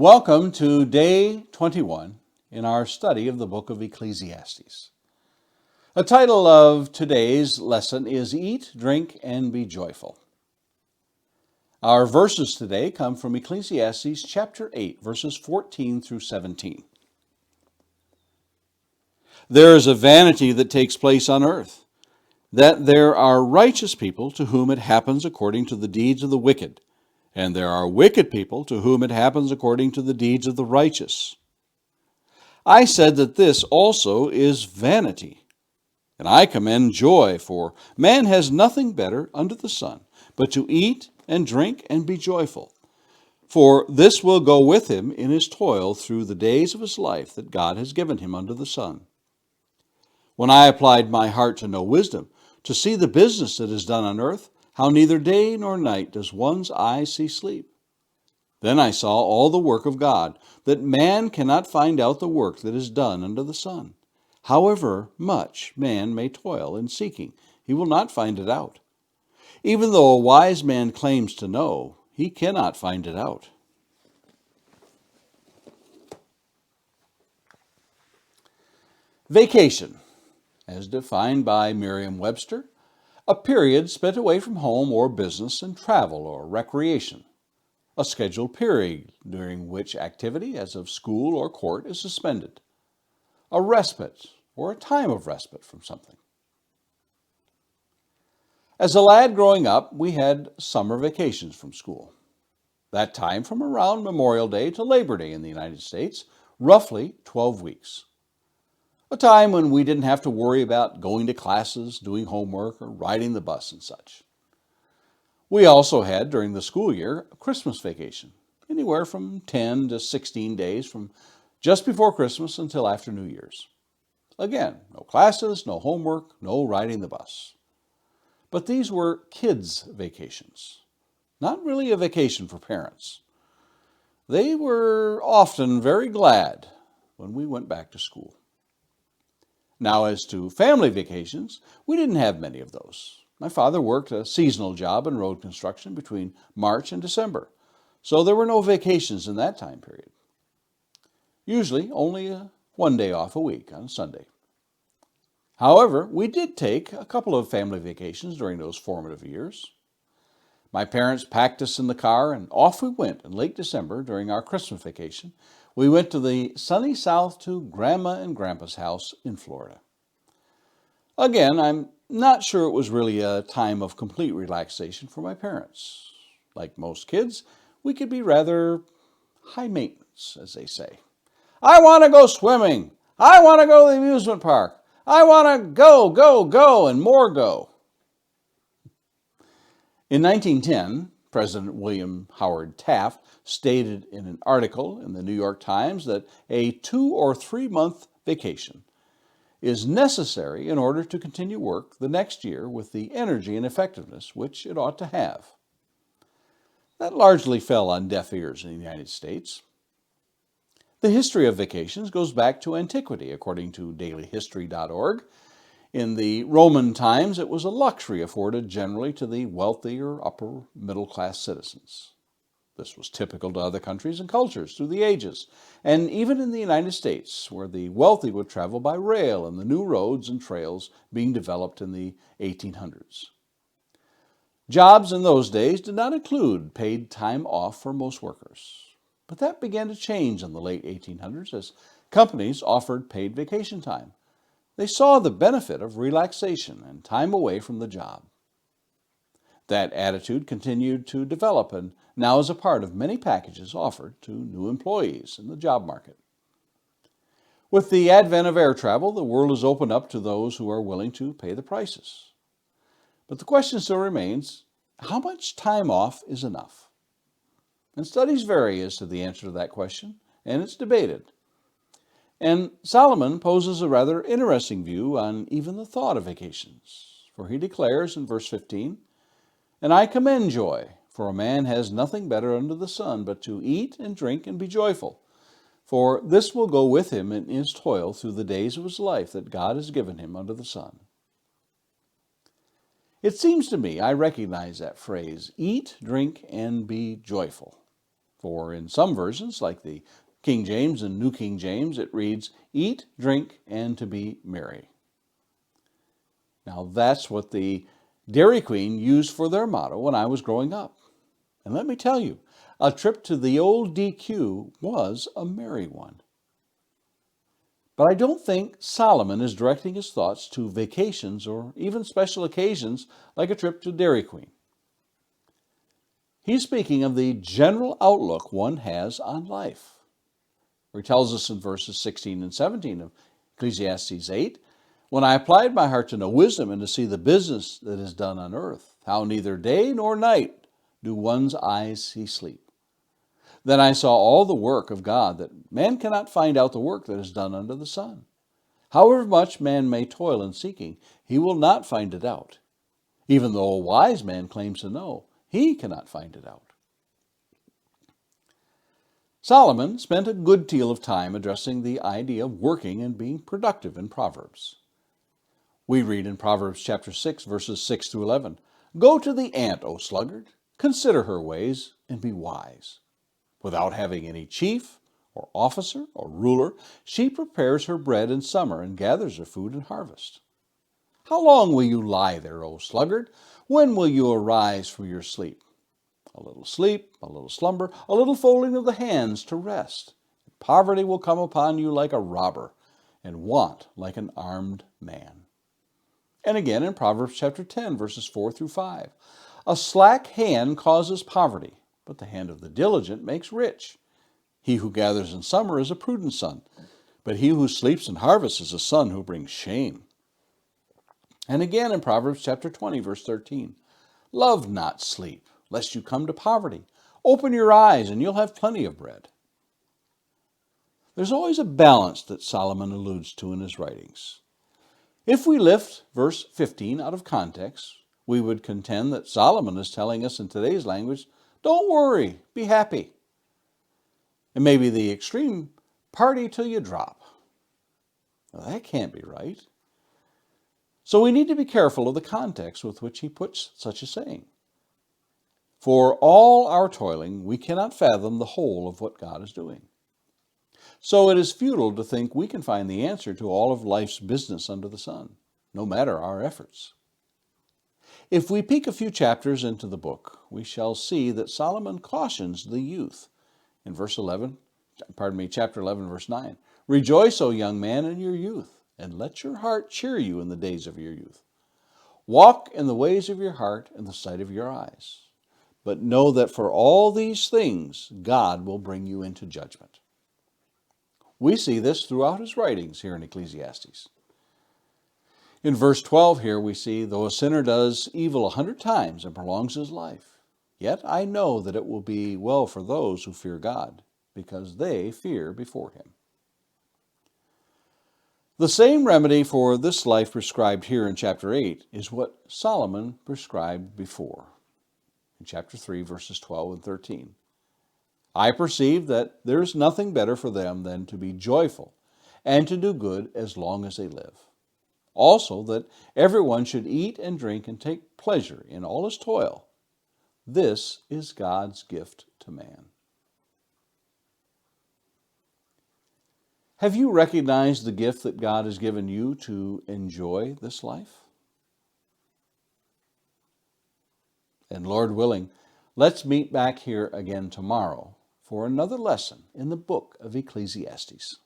Welcome to day 21 in our study of the book of Ecclesiastes. The title of today's lesson is Eat, Drink, and Be Joyful. Our verses today come from Ecclesiastes chapter 8, verses 14 through 17. There is a vanity that takes place on earth, that there are righteous people to whom it happens according to the deeds of the wicked, and there are wicked people to whom it happens according to the deeds of the righteous. I said that this also is vanity, and I commend joy, for man has nothing better under the sun but to eat and drink and be joyful, for this will go with him in his toil through the days of his life that God has given him under the sun. When I applied my heart to know wisdom, to see the business that is done on earth, how neither day nor night does one's eye see sleep. Then I saw all the work of God, that man cannot find out the work that is done under the sun. However much man may toil in seeking, he will not find it out. Even though a wise man claims to know, he cannot find it out. Vacation, as defined by Merriam-Webster, a period spent away from home or business in travel or recreation. A scheduled period during which activity, as of school or court, is suspended. A respite or a time of respite from something. As a lad growing up, we had summer vacations from school. That time from around Memorial Day to Labor Day in the United States, roughly 12 weeks. A time when we didn't have to worry about going to classes, doing homework, or riding the bus and such. We also had, during the school year, a Christmas vacation, anywhere from 10 to 16 days from just before Christmas until after New Year's. Again, no classes, no homework, no riding the bus. But these were kids' vacations, not really a vacation for parents. They were often very glad when we went back to school. Now, as to family vacations, we didn't have many of those. My father worked a seasonal job in road construction between March and December, so there were no vacations in that time period. Usually only one day off a week on Sunday. However, we did take a couple of family vacations during those formative years. My parents packed us in the car and off we went in late December during our Christmas vacation. We went to the sunny south to Grandma and Grandpa's house in Florida. Again, I'm not sure it was really a time of complete relaxation for my parents. Like most kids, we could be rather high maintenance, as they say. I want to go swimming. I want to go to the amusement park. I want to go, and more go. In 1910, President William Howard Taft stated in an article in the New York Times that a 2 or 3 month vacation is necessary in order to continue work the next year with the energy and effectiveness which it ought to have. That largely fell on deaf ears in the United States. The history of vacations goes back to antiquity, according to dailyhistory.org. In the Roman times, it was a luxury afforded generally to the wealthy or upper middle class citizens. This was typical to other countries and cultures through the ages, and even in the United States, where the wealthy would travel by rail and the new roads and trails being developed in the 1800s. Jobs in those days did not include paid time off for most workers, but that began to change in the late 1800s as companies offered paid vacation time. They saw the benefit of relaxation and time away from the job. That attitude continued to develop and now is a part of many packages offered to new employees in the job market. With the advent of air travel, the world is opened up to those who are willing to pay the prices. But the question still remains, how much time off is enough? And studies vary as to the answer to that question, and it's debated. And Solomon poses a rather interesting view on even the thought of vacations, for he declares in verse 15, "And I commend joy, for a man has nothing better under the sun but to eat and drink and be joyful, for this will go with him in his toil through the days of his life that God has given him under the sun." It seems to me I recognize that phrase, eat, drink, and be joyful. For in some versions, like the King James and New King James, it reads, "Eat, drink, and to be merry." Now that's what the Dairy Queen used for their motto when I was growing up. And let me tell you, a trip to the old DQ was a merry one. But I don't think Solomon is directing his thoughts to vacations or even special occasions like a trip to Dairy Queen. He's speaking of the general outlook one has on life. He tells us in verses 16 and 17 of Ecclesiastes 8, "When I applied my heart to know wisdom and to see the business that is done on earth, how neither day nor night do one's eyes see sleep. Then I saw all the work of God, that man cannot find out the work that is done under the sun. However much man may toil in seeking, he will not find it out. Even though a wise man claims to know, he cannot find it out." Solomon spent a good deal of time addressing the idea of working and being productive in Proverbs. We read in Proverbs chapter 6, verses 6 through 11, "Go to the ant, O sluggard, consider her ways, and be wise. Without having any chief, or officer, or ruler, she prepares her bread in summer and gathers her food in harvest. How long will you lie there, O sluggard? When will you arise from your sleep? A little sleep, a little slumber, a little folding of the hands to rest. Poverty will come upon you like a robber, and want like an armed man." And again in Proverbs chapter 10, verses 4 through 5, "A slack hand causes poverty, but the hand of the diligent makes rich. He who gathers in summer is a prudent son, but he who sleeps in harvest is a son who brings shame." And again in Proverbs chapter 20, verse 13, "Love not sleep, lest you come to poverty. Open your eyes, and you'll have plenty of bread." There's always a balance that Solomon alludes to in his writings. If we lift verse 15 out of context, we would contend that Solomon is telling us in today's language, don't worry, be happy. And maybe the extreme, party till you drop. Well, that can't be right. So we need to be careful of the context with which he puts such a saying. For all our toiling, we cannot fathom the whole of what God is doing. So it is futile to think we can find the answer to all of life's business under the sun, no matter our efforts. If we peek a few chapters into the book, we shall see that Solomon cautions the youth in chapter 11, verse 9. "Rejoice, O young man, in your youth, and let your heart cheer you in the days of your youth. Walk in the ways of your heart in the sight of your eyes. But know that for all these things God will bring you into judgment." We see this throughout his writings here in Ecclesiastes. In verse 12 here we see, "Though a sinner does evil 100 times and prolongs his life, yet I know that it will be well for those who fear God, because they fear before him." The same remedy for this life prescribed here in chapter 8 is what Solomon prescribed before. In chapter 3, verses 12 and 13. "I perceive that there is nothing better for them than to be joyful and to do good as long as they live. Also that everyone should eat and drink and take pleasure in all his toil. This is God's gift to man." Have you recognized the gift that God has given you to enjoy this life? And Lord willing, let's meet back here again tomorrow for another lesson in the book of Ecclesiastes.